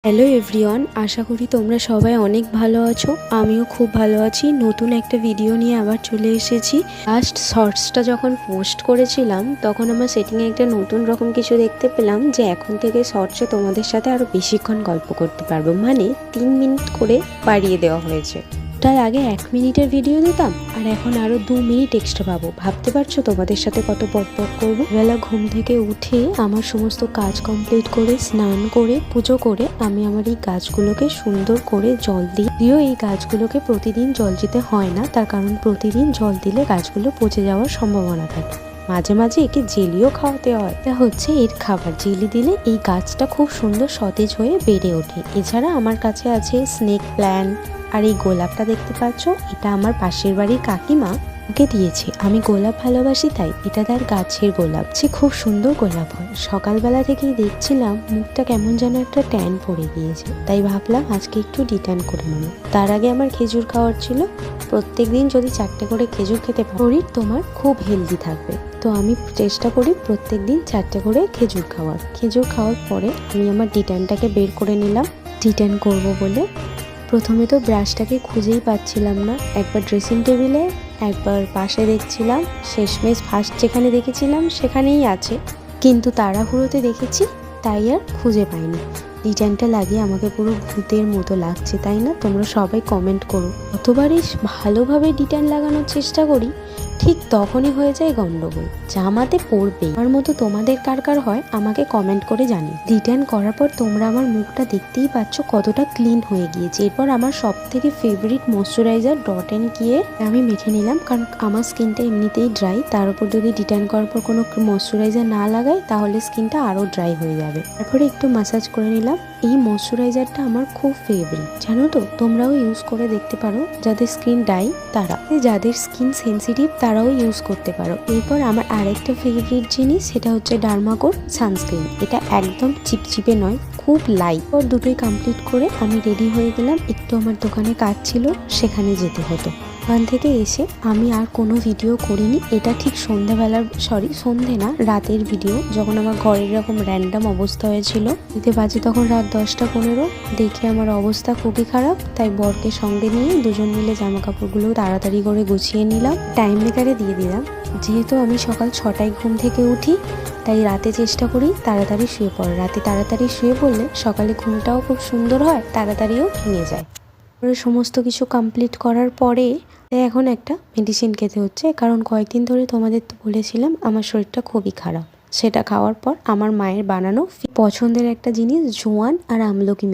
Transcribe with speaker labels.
Speaker 1: Hello everyone, আশা করি তোমরা সবাই অনেক ভালো আছো। আমিও খুব ভালো আছি। নতুন একটা ভিডিও নিয়ে আবার চলে এসেছি। লাস্ট শর্টসটা যখন পোস্ট করেছিলাম তখন আমার সেটিংয়ে একটা নতুন রকম কিছু দেখতে পেলাম, যে এখন থেকে শর্টসে তোমাদের সাথে আরও বেশিক্ষণ গল্প করতে পারবো, মানে 3 মিনিট করে বাড়িয়ে দেওয়া হয়েছে। তার আগে 1 মিনিটের ভিডিও দিতাম, আর এখন আরও 2 মিনিট এক্সট্রা পাবো। ভাবতে পারছো তোমাদের সাথে কত বক বক করবো। বেলা ঘুম থেকে উঠে আমার সমস্ত কাজ কমপ্লিট করে, স্নান করে, পুজো করে আমি আমার এই গাছগুলোকে সুন্দর করে জল দিই। এই গাছগুলোকে প্রতিদিন জল দিতে হয় না, তার কারণ প্রতিদিন জল দিলে গাছগুলো পচে যাওয়ার সম্ভাবনা থাকে। মাঝে মাঝে একে জেলিও খাওয়াতে হয়। এটা হচ্ছে এর খাবার। জেলি দিলে এই গাছটা খুব সুন্দর সতেজ হয়ে বেড়ে ওঠে। এছাড়া আমার কাছে আছে স্নেক প্ল্যান্ট, আর এই গোলাপটা দেখতে পাচ্ছ, এটা আমার পাশের বাড়ির কাকিমা ওকে দিয়েছে। আমি গোলাপ ভালোবাসি, তাই এটা তার গাছের গোলাপ। সে খুব সুন্দর গোলাপ হয়। সকালবেলা থেকেই দেখছিলাম মুখটা কেমন যেন একটা ট্যান পড়ে গিয়েছে, তাই ভাবলাম আজকে একটু ডিট্যান করে নেবো। তার আগে আমার খেজুর খাওয়ার ছিল। প্রত্যেক দিন যদি 4টে করে খেজুর খেতে পারো, শরীর তোমার খুব হেলদি থাকবে। তো আমি চেষ্টা করি প্রত্যেক দিন 4টে করে খেজুর খাওয়ার। খেজুর খাওয়ার পরে আমি আমার ডিট্যানটাকে বের করে নিলাম ডিট্যান করবো বলে। প্রথমে তো ব্রাশটাকে খুঁজেই পাচ্ছিলাম না। একবার ড্রেসিং টেবিলে, একবার পাশে দেখছিলাম, শেষমেশ ফার্স্ট যেখানে দেখেছিলাম সেখানেই আছে, কিন্তু তাড়াহুড়োতে দেখেছি তাই আর খুঁজে পাইনি। ডিজাইনটা লাগিয়ে আমাকে পুরো ভূতের মতো লাগছে, তাই না? তোমরা সবাই কমেন্ট করো। কতবারই ভালোভাবে ডিজাইন লাগানোর চেষ্টা করি, ঠিক তখনই হয়ে যায় গন্ডগোল। জামাতে পড়বে। আমার মতো তোমাদের কার কার হয় আমাকে কমেন্ট করে জানি। ডিজাইন করার পর তোমরা আমার মুখটা দেখতেই পাচ্ছ কতটা ক্লিন হয়ে গিয়েছে। এরপর আমার সব থেকে ফেভারিট ময়শ্চারাইজার ডট অ্যান্ড কিয়ের আমি মেখে নিলাম, কারণ আমার স্কিনটা এমনিতেই ড্রাই। তার উপর যদি ডিজাইন করার পর কোনো ময়শ্চারাইজার না লাগাই তাহলে স্কিনটা আরও ড্রাই হয়ে যাবে। তারপরে একটু ম্যাসাজ করে নিলাম। এই ময়শ্চারাইজারটা আমার খুব ফেভারিট, জানো তো? তোমরাও ইউজ করে দেখতে পারো। যাদের স্কিন ড্রাই তারা, যাদের স্কিন সেন্সিটিভ তারাও ইউজ করতে পারো। এরপর আমার আরেকটা ফেভারিট জিনিস, সেটা হচ্ছে ডার্মাকোর সানস্ক্রিন। এটা একদম চিপচিপে নয়, খুব লাইট। ওর দুটোই কমপ্লিট করে আমি রেডি হয়ে গেলাম। একটু আমার দোকানে কাজ ছিল, সেখানে যেতে হতো। ওখান থেকে এসে আমি আর কোনো ভিডিও করিনি। এটা ঠিক সন্ধে না, রাতের ভিডিও, যখন আমার ঘরের এরকম র্যান্ডাম অবস্থা হয়েছিল। দিতে বাজে তখন রাত 10টা 15। দেখে আমার অবস্থা খুবই খারাপ, তাই বরকে সঙ্গে নিয়ে দুজন মিলে জামা কাপড়গুলো তাড়াতাড়ি করে গুছিয়ে নিলাম। টাইম মেকারে দিয়ে দিলাম। যেহেতু আমি সকাল 6টায় ঘুম থেকে উঠি, তাই রাতে চেষ্টা করি তাড়াতাড়ি শুয়ে পড়ার। রাতে তাড়াতাড়ি শুয়ে পড়লে সকালে ঘুমটাও খুব সুন্দর হয়, তাড়াতাড়িও ভেঙে যায়। সমস্ত কিছু কমপ্লিট করার পরে এখন একটা মেডিসিন খেতে হচ্ছে, কারণ কয়েকদিন ধরে তোমাদের তো বলেছিলাম আমার শরীরটা খুবই খারাপ। সেটা খাওয়ার পর আমার মায়ের বানানো পছন্দের একটা জিনিস, জোয়ান আর আমলকি